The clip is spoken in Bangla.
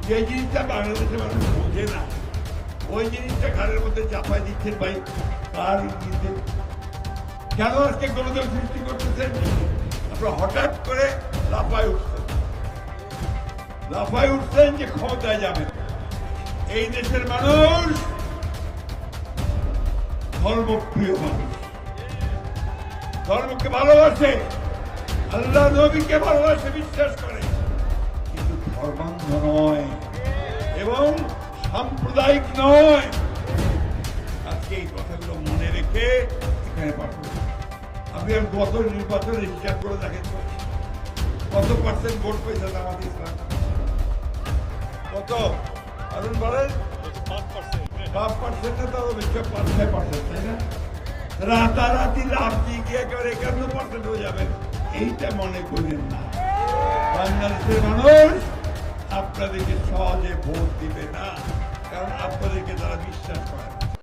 যে জিনিসটা বাংলাদেশের মানুষ বোঝে না, ওই জিনিসটা ঘরের মধ্যে চাপাই দিচ্ছেন ভাই। কার ইঙ্গিতে কেন আজকে গণদল সৃষ্টি করতেছেন? আপনারা হঠাৎ করে লাফায় উঠছেন যে ক্ষমতায় যাবেন। এই দেশের মানুষ ধর্মপ্রিয় মানুষ, ধর্মকে ভালোবাসে, আল্লাহ নবীকে ভালোবাসে, বিশ্বাস করে, কিন্তু ধর্মান্ধ নয় এবং সাম্প্রদায়িক নয়। আজকে এই কথাগুলো মনে রেখে এখানে পাঠাবো। আপনি গত নির্বাচনে হিসাব করে দেখেন কত পার্সেন্ট ভোট পেয়েছে জামাত ইসলাম? কত আরুন বলেন? 5% না, তাও বেশি 5-6%, তাই না? রাতারাতি লাভ দিয়ে গিয়ে একেবারে 51% হয়ে যাবেন, এইটা মনে করেন না। বাংলাদেশের মানুষ আপনাদেরকে সহজে ভোট দিবে না, কারণ আপনাদেরকে তারা বিশ্বাস করে না।